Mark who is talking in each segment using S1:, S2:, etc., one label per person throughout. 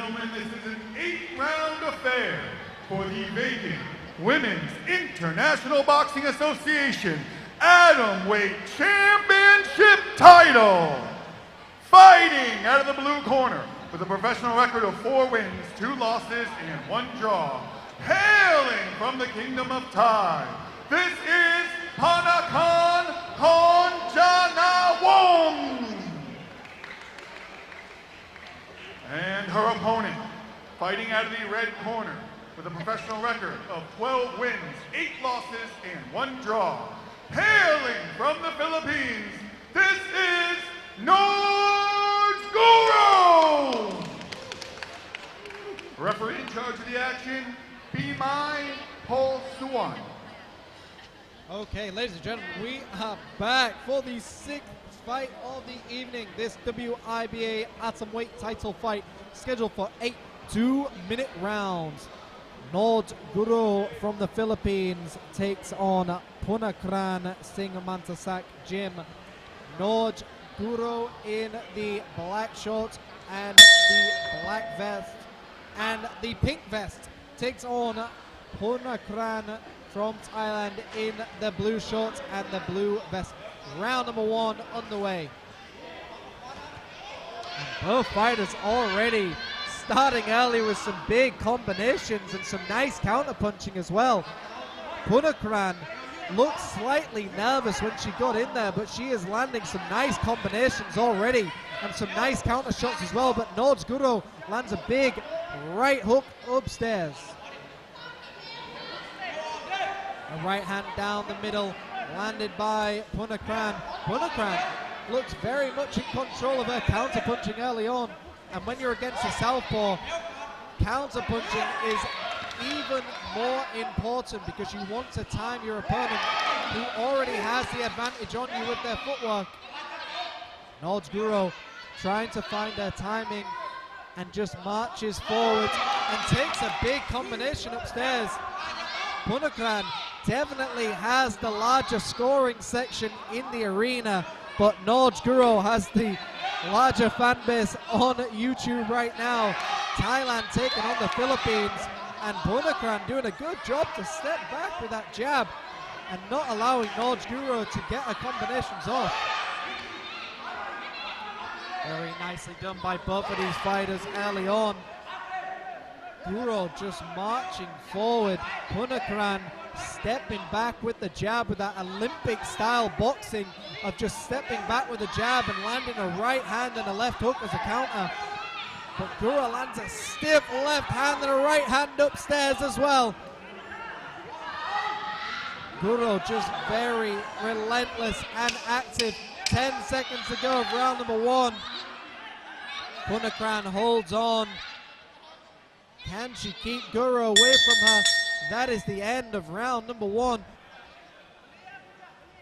S1: gentlemen, this is an 8-round affair for the vacant Women's International Boxing Association Atomweight Championship title. Fighting out of the blue corner with a professional record of 4 wins, 2 losses, and 1 draw. Hailing from the Kingdom of Thai, this is Phunnakran Singmanasak. And her opponent, fighting out of the red corner with a professional record of 12 wins, 8 losses, and 1 draw. Hailing from the Philippines, this is Norj Guro. Referee in charge of the action, Be My Paul Suwan.
S2: Okay, ladies and gentlemen, we are back for the 6th fight of the evening. This WIBA Atomweight title fight scheduled for 8 2-minute rounds. Norj Guro from the Philippines takes on Phunnakran Singmanasak Gym. Norj Guro in the black shorts and the black vest, and the pink vest takes on Phunnakran from Thailand in the blue shorts and the blue vest. Round number 1 underway. And both fighters already starting early with some big combinations and some nice counter-punching as well. Phunnakran looked slightly nervous when she got in there, but she is landing some nice combinations already and some nice counter shots as well. But Norj Guro lands a big right hook upstairs. A right hand down the middle, landed by Phunnakran. Phunnakran looks very much in control of her counter-punching early on. And when you're against a southpaw, counter-punching is even more important because you want to time your opponent who already has the advantage on you with their footwork. Norj Guro trying to find her timing and just marches forward and takes a big combination upstairs. Phunnakran definitely has the larger scoring section in the arena, but Norj Guro has the larger fan base on YouTube right now. Thailand taking on the Philippines, and Phunnakran doing a good job to step back with that jab and not allowing Norj Guro to get her combinations off. Very nicely done by both of these fighters early on. Guro just marching forward. Phunnakran stepping back with the jab with that Olympic style boxing of just stepping back with the jab and landing a right hand and a left hook as a counter. But Guro lands a stiff left hand and a right hand upstairs as well. Guro just very relentless and active. 10 seconds to go of round number 1. Phunnakran holds on. Can she keep Guro away from her? That is the end of round number 1.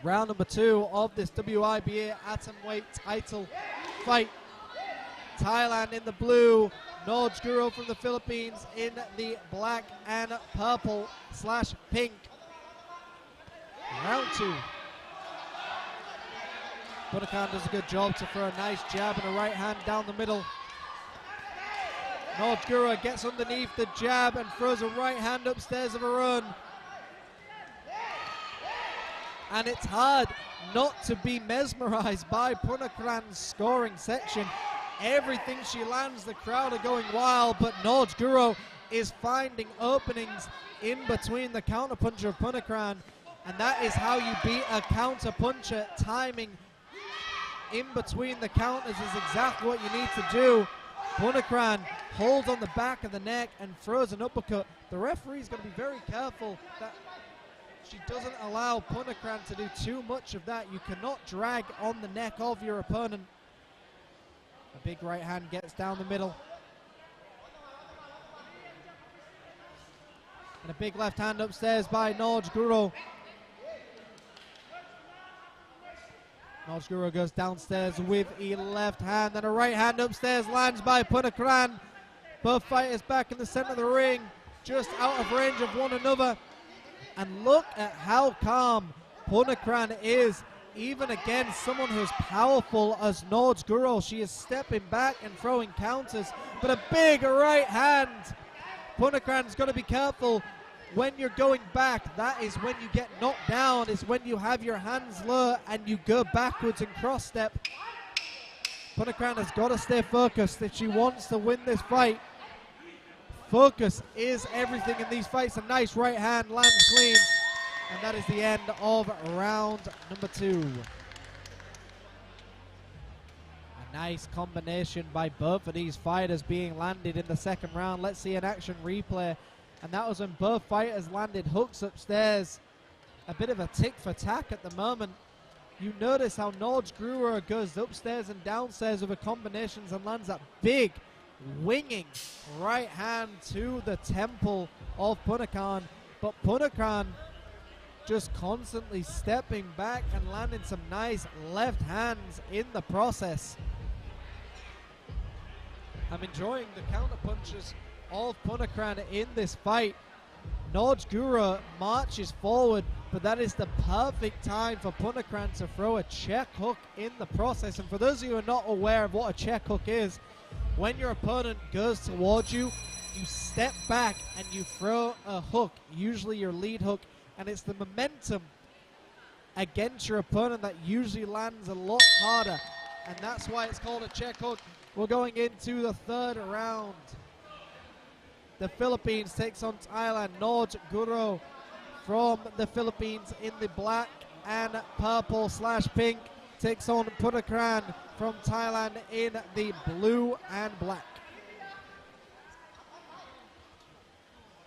S2: Round number 2 of this WIBA Atomweight title fight. Thailand in the blue, Norj Guro from the Philippines in the black and purple / pink. Round 2. Phunnakran does a good job to throw a nice jab and a right hand down the middle. Norj Guro gets underneath the jab and throws a right hand upstairs of her own. And it's hard not to be mesmerized by Phunnakran's scoring section. Everything she lands, the crowd are going wild, but Norj Guro is finding openings in between the counter-puncher of Phunnakran, and that is how you beat a counter-puncher. Timing in between the counters is exactly what you need to do. Phunnakran holds on the back of the neck and throws an uppercut. The referee is going to be very careful that she doesn't allow Phunnakran to do too much of that. You cannot drag on the neck of your opponent. A big right hand gets down the middle. And a big left hand upstairs by Norj Guro. Norj Guro goes downstairs with a left hand, and a right hand upstairs lands by Phunnakran. Both fighters back in the center of the ring, just out of range of one another. And look at how calm Phunnakran is even against someone who's powerful as Norj Guro, she is stepping back and throwing counters, but a big right hand. Phunnakran's got to be careful when you're going back. That is when you get knocked down, is when you have your hands low and you go backwards and cross step. Phunnakran has got to stay focused if she wants to win this fight. Focus is everything in these fights. A nice right hand lands clean. And that is the end of round number 2. A nice combination by both of these fighters being landed in the second round. Let's see an action replay. And that was when both fighters landed hooks upstairs. A bit of a tick for tack at the moment. You notice how Norj Guro goes upstairs and downstairs with the combinations and lands that big winging right hand to the temple of Phunnakran. But Phunnakran just constantly stepping back and landing some nice left hands in the process. I'm enjoying the counter punches of Phunnakran in this fight. Norj Guro marches forward, but that is the perfect time for Phunnakran to throw a check hook in the process. And for those of you who are not aware of what a check hook is, when your opponent goes towards you, you step back and you throw a hook, usually your lead hook, and it's the momentum against your opponent that usually lands a lot harder, and that's why it's called a check hook. We're going into the third round. The Philippines takes on Thailand. Norj Guro from the Philippines in the black and purple / pink takes on Phunnakran from Thailand in the blue and black.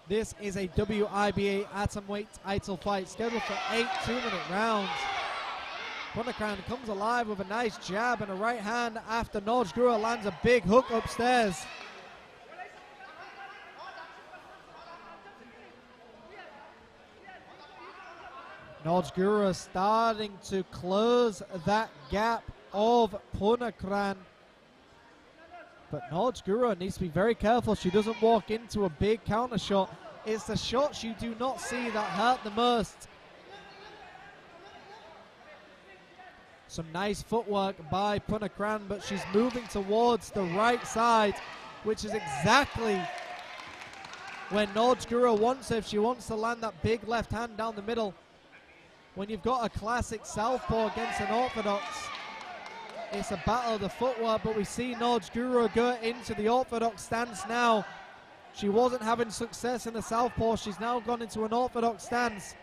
S2: This is a WIBA Atomweight title fight scheduled for 8 2-minute rounds. Phunnakran comes alive with a nice jab and a right hand after Norj Guro lands a big hook upstairs. Norj Guro starting to close that gap of Phunnakran. But Norj Guro needs to be very careful she doesn't walk into a big counter shot. It's the shots you do not see that hurt the most. Some nice footwork by Phunnakran, but she's moving towards the right side, which is exactly when Norj Guro wants her. If she wants to land that big left hand down the middle. When you've got a classic southpaw against an orthodox, it's a battle of the footwork, but we see Norj Guro go into the orthodox stance now. She wasn't having success in the southpaw. She's now gone into an orthodox stance.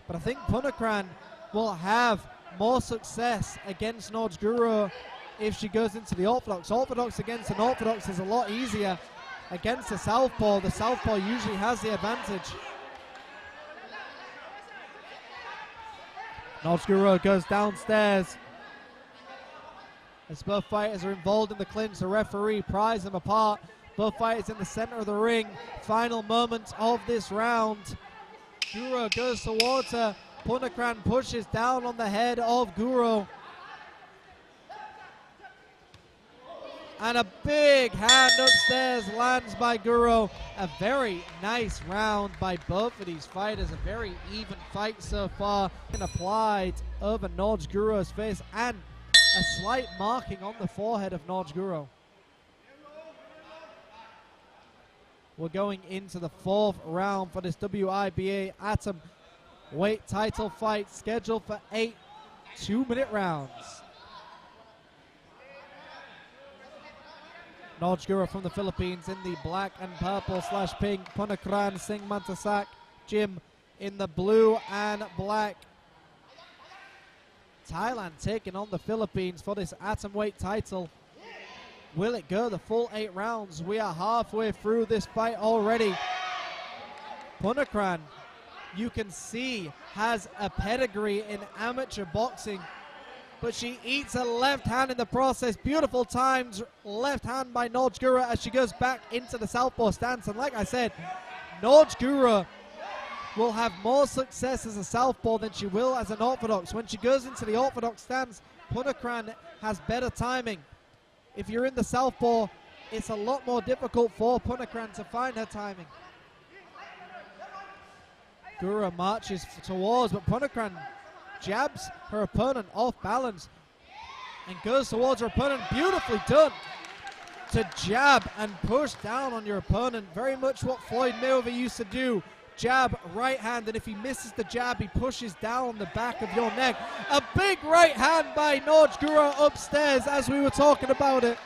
S2: But I think Phunnakran will have more success against Norj Guro if she goes into the orthodox. Orthodox against an orthodox is a lot easier. Against the southpaw usually has the advantage. Norj Guro goes downstairs. As both fighters are involved in the clinch, the referee pries them apart. Both fighters in the center of the ring. Final moments of this round. Guro goes towards her. Phunnakran pushes down on the head of Guro. And a big hand upstairs lands by Guro. A very nice round by both of these fighters. A very even fight so far. And applied over Norj Guro's face, and a slight marking on the forehead of Norj Guro. We're going into the fourth round for this WIBA Atomweight title fight, scheduled for 8 2-minute rounds. Norj Guro from the Philippines in the black and purple / pink. Phunnakran Singmanasak Gym in the blue and black. Thailand taking on the Philippines for this Atomweight title. Will it go the full 8 rounds? We are halfway through this fight already. Phunnakran, you can see, has a pedigree in amateur boxing, but she eats a left hand in the process. Beautiful times, left hand by Norj Guro as she goes back into the southpaw stance. And like I said, Norj Guro will have more success as a southpaw than she will as an orthodox. When she goes into the orthodox stance, Phunnakran has better timing. If you're in the southpaw, it's a lot more difficult for Phunnakran to find her timing. Guro marches towards, but Phunnakran jabs her opponent off balance and goes towards her opponent. Beautifully done to jab and push down on your opponent. Very much what Floyd Mayweather used to do. Jab, right hand, and if he misses the jab, he pushes down the back of your neck. A big right hand by Norj Guro upstairs as we were talking about it.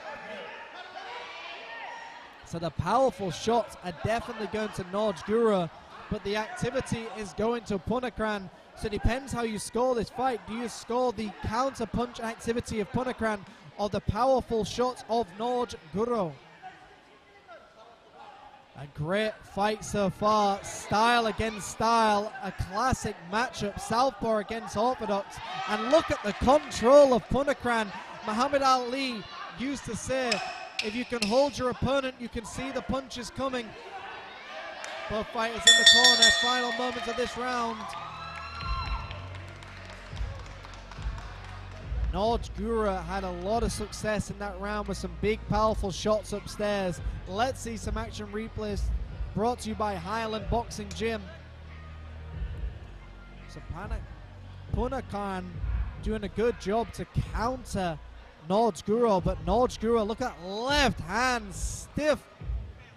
S2: So the powerful shots are definitely going to Norj Guro, but the activity is going to Phunnakran. So it depends how you score this fight. Do you score the counter punch activity of Phunnakran or the powerful shots of Norj Guro? A great fight so far, style against style, a classic matchup, southpaw against orthodox. And look at the control of Phunnakran. Muhammad Ali used to say, if you can hold your opponent, you can see the punches coming. Both fighters in the corner, final moments of this round. Norj Guro had a lot of success in that round with some big, powerful shots upstairs. Let's see some action replays brought to you by Highland Boxing Gym. So Phunnakran doing a good job to counter Norj Guro, but Norj Guro, look at left hand, stiff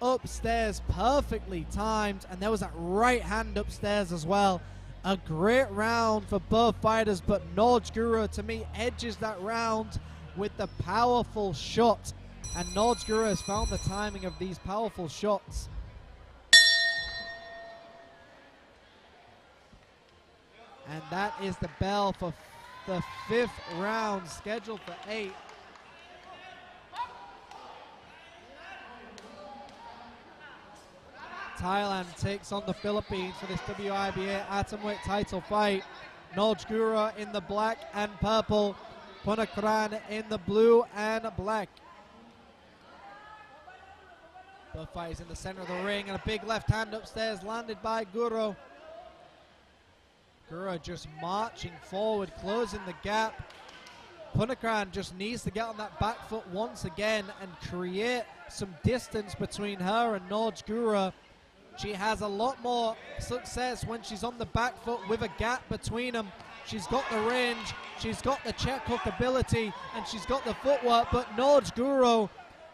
S2: upstairs, perfectly timed, and there was that right hand upstairs as well. A great round for both fighters, but Norj Guro, to me, edges that round with the powerful shot. And Norj Guro has found the timing of these powerful shots. And that is the bell for the 5th round, scheduled for 8. Thailand takes on the Philippines for this WIBA Atomweight title fight. Norj Guro in the black and purple, Phunnakran in the blue and black. Both fighters in the center of the ring, and a big left hand upstairs landed by Guro. Guro just marching forward, closing the gap. Phunnakran just needs to get on that back foot once again and create some distance between her and Norj Guro. She has a lot more success when she's on the back foot with a gap between them. She's got the range, she's got the check hook ability, and she's got the footwork, but Norj Guro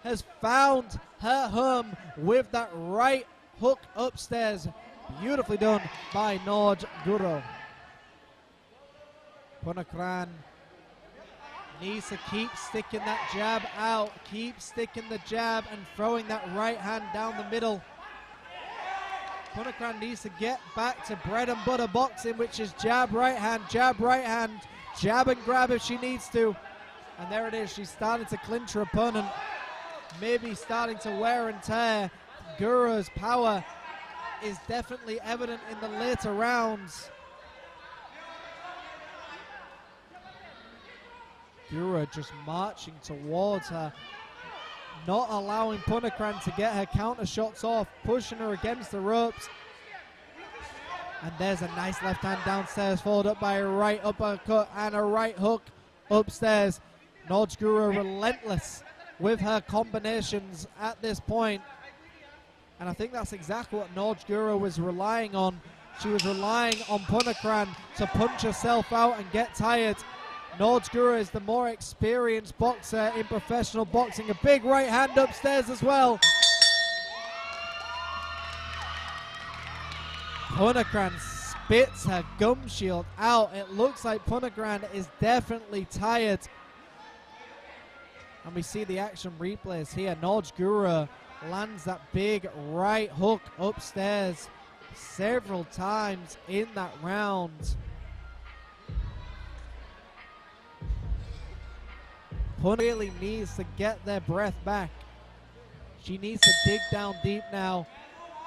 S2: has found her home with that right hook upstairs. Beautifully done by Norj Guro. Phunnakran needs to keep sticking that jab out, keep sticking the jab and throwing that right hand down the middle. Phunnakran needs to get back to bread and butter boxing, which is jab, right hand, jab and grab if she needs to. And there it is, she's starting to clinch her opponent, maybe starting to wear and tear. Guro's power is definitely evident in the later rounds. Guro just marching towards her, not allowing Phunnakran to get her counter shots off, pushing her against the ropes. And there's a nice left hand downstairs, followed up by a right uppercut and a right hook upstairs. Norj Guro relentless with her combinations at this point. And I think that's exactly what Norj Guro was relying on. She was relying on Phunnakran to punch herself out and get tired. Norj Guro is the more experienced boxer in professional boxing. A big right hand upstairs as well. Phunnakran spits her gum shield out. It looks like Phunnakran is definitely tired. And we see the action replays here. Norj Guro lands that big right hook upstairs several times in that round. Phunnakran really needs to get their breath back. She needs to dig down deep now.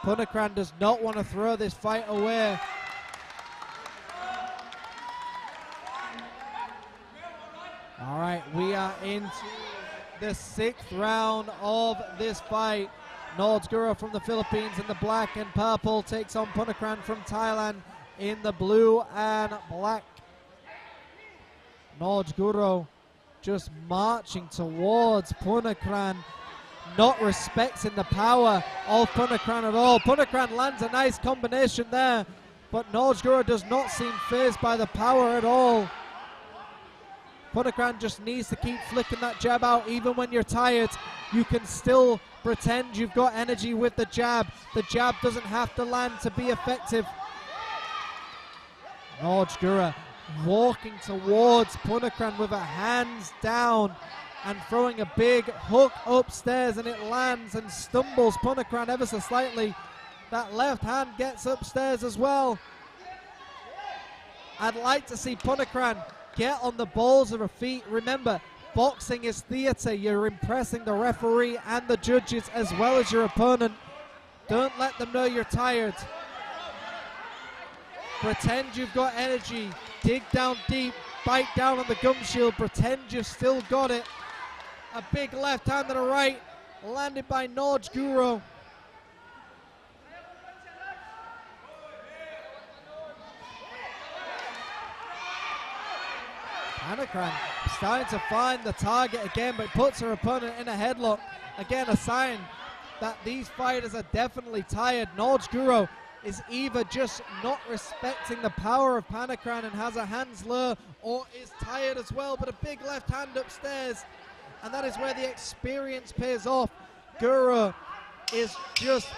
S2: Phunnakran does not want to throw this fight away. All right, we are into the 6th round of this fight. Norj Guro from the Philippines in the black and purple takes on Phunnakran from Thailand in the blue and black. Norj Guro just marching towards Phunnakran, not respecting the power of Phunnakran at all. Phunnakran lands a nice combination there, but Norj Guro does not seem fazed by the power at all. Phunnakran just needs to keep flicking that jab out. Even when you're tired, you can still pretend you've got energy with the jab. The jab doesn't have to land to be effective. Norj Guro walking towards Phunnakran with her hands down and throwing a big hook upstairs, and it lands and stumbles Phunnakran ever so slightly. That left hand gets upstairs as well. I'd like to see Phunnakran get on the balls of her feet. Remember, boxing is theatre. You're impressing the referee and the judges as well as your opponent. Don't let them know you're tired. Pretend you've got energy. Dig down deep. Bite down on the gum shield. Pretend you've still got it. A big left hand and a right landed by Norj Guro. Phunnakran starting to find the target again, but puts her opponent in a headlock. Again, a sign that these fighters are definitely tired. Norj Guro is either just not respecting the power of Phunnakran and has her hands low, or is tired as well. But a big left hand upstairs, and that is where the experience pays off. Guro is just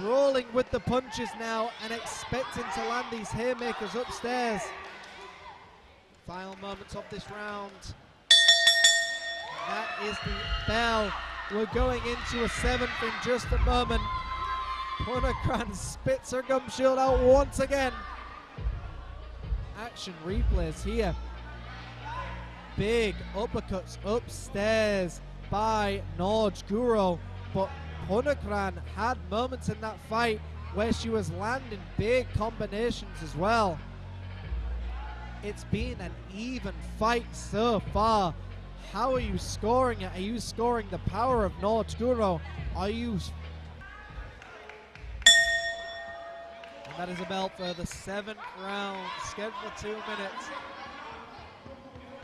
S2: rolling with the punches now and expecting to land these haymakers upstairs. Final moments of this round. That is the bell. We're going into a 7th in just a moment. Phunnakran spits her gum shield out once again. Action replays here. Big uppercuts upstairs by Norj Guro, but Phunnakran had moments in that fight where she was landing big combinations as well. It's been an even fight so far. How are you scoring it? Are you scoring the power of Norj Guro? Are you... And that is a belt for the 7th round, scheduled for 2 minutes.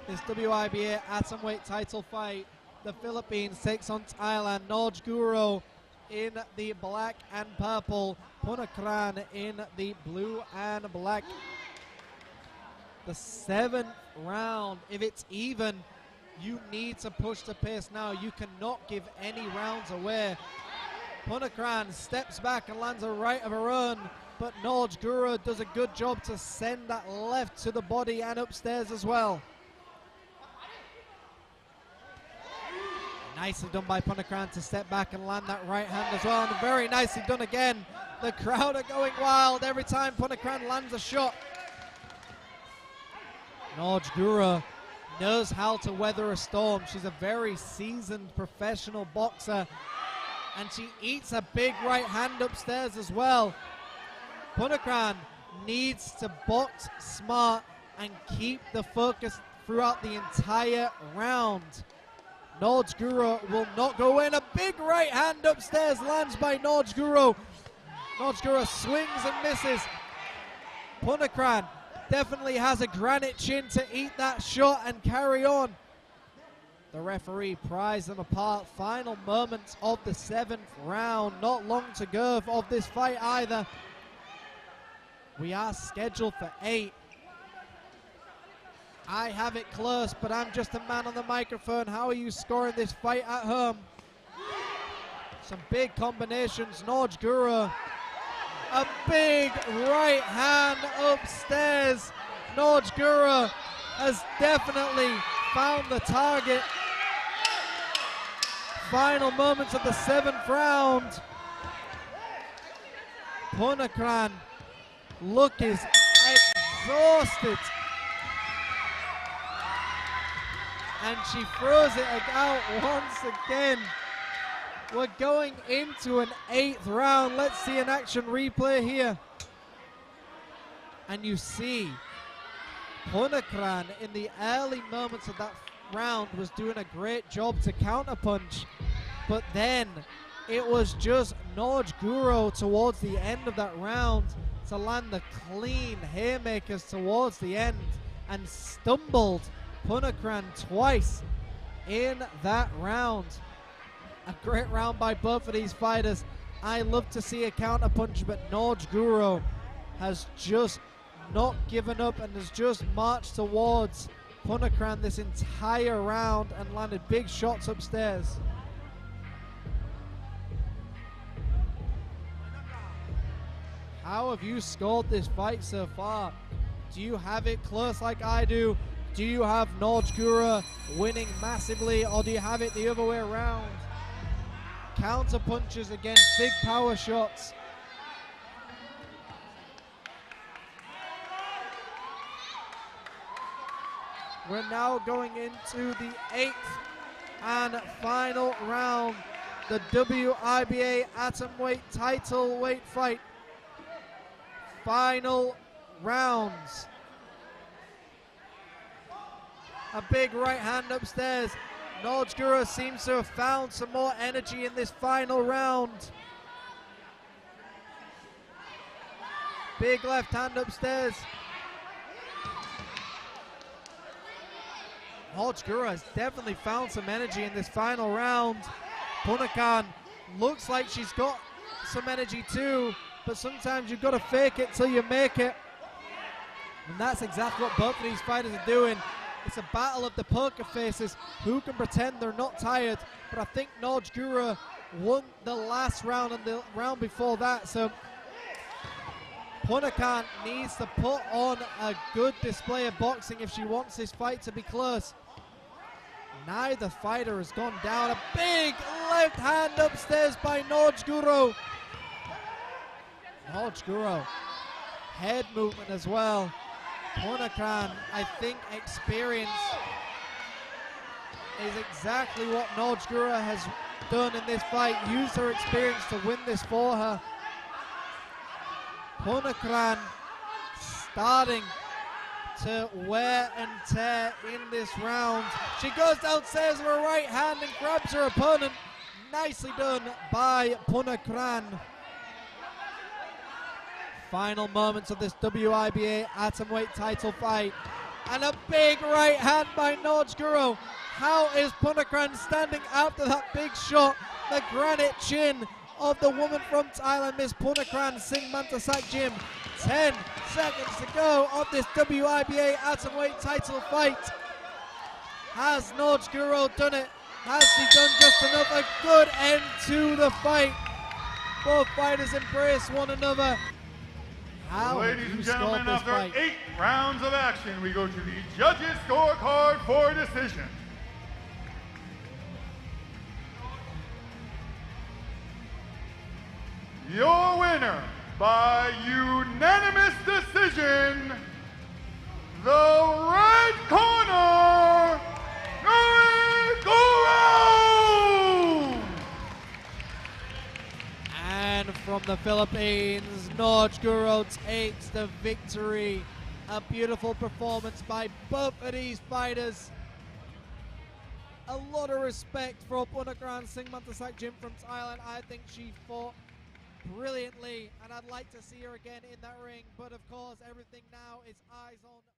S2: This WIBA Atomweight title fight. The Philippines takes on Thailand. Norj Guro in the black and purple. Phunnakran in the blue and black. The 7th round. If it's even, you need to push the pace now. You cannot give any rounds away. Phunnakran steps back and lands a right of her own, but Norj Guro does a good job to send that left to the body and upstairs as well. Nicely done by Phunnakran to step back and land that right hand as well, and very nicely done again. The crowd are going wild every time Phunnakran lands a shot. Norj Guro knows how to weather a storm. She's a very seasoned professional boxer, and she eats a big right hand upstairs as well. Phunnakran needs to box smart and keep the focus throughout the entire round. Norj Guro will not go in. A big right hand upstairs lands by Norj Guro. Norj Guro swings and misses. Phunnakran definitely has a granite chin to eat that shot and carry on. The referee pries them apart. Final moments of the 7th round. Not long to go of this fight either. We are scheduled for 8. I have it close, but I'm just a man on the microphone. How are you scoring this fight at home? Some big combinations. Norj Guro, a big right hand upstairs. Norj Guro has definitely found the target. Final moments of the 7th round. Phunnakran look is exhausted, and she throws it out once again. We're going into an 8th round. Let's see an action replay here. And you see Phunnakran in the early moments of that round was doing a great job to counterpunch, but then it was just Norj Guro towards the end of that round to land the clean haymakers towards the end and stumbled Phunnakran twice in that round. A great round by both of these fighters. I love to see a counterpunch, but Norj Guro has just not given up and has just marched towards Phunnakran this entire round and landed big shots upstairs. How have you scored this fight so far? Do you have it close like I do? Do you have Norj Guro winning massively, or do you have it the other way around? Counter punches against big power shots. We're now going into the 8th and final round, the WIBA Atomweight title weight fight. Final rounds. A big right hand upstairs. Norj Guro seems to have found some more energy in this final round. Big left hand upstairs. Norj Guro has definitely found some energy in this final round. Phunnakran looks like she's got some energy too, but sometimes you've got to fake it till you make it. And that's exactly what both of these fighters are doing. It's a battle of the poker faces. Who can pretend they're not tired? But I think Norj Guro won the last round and the round before that. So Phunnakran needs to put on a good display of boxing if she wants this fight to be close. Neither fighter has gone down. A big left hand upstairs by Norj Guro. Norj Guro, head movement as well. Phunnakran, I think experience is exactly what Norj Guro has done in this fight. Used her experience to win this for her. Phunnakran starting to wear and tear in this round. She goes downstairs with her right hand and grabs her opponent. Nicely done by Phunnakran. Final moments of this WIBA Atomweight title fight. And a big right hand by Norj Guro. How is Phunnakran standing after that big shot? The granite chin of the woman from Thailand, Miss Phunnakran Singmanasak Gym. 10 seconds to go of this WIBA Atomweight title fight. Has Norj Guro done it? Has she done just enough? A good end to the fight. Both fighters embrace one another. How
S1: Ladies and gentlemen, after 8 rounds of action, we go to the judges' scorecard for decision. Your winner by unanimous decision, the red corner, Norj Guro!
S2: And from the Philippines, Norj Guro takes the victory. A beautiful performance by both of these fighters. A lot of respect for Phunnakran Singmanasak Gym from Thailand. I think she fought brilliantly, and I'd like to see her again in that ring. But of course, everything now is eyes on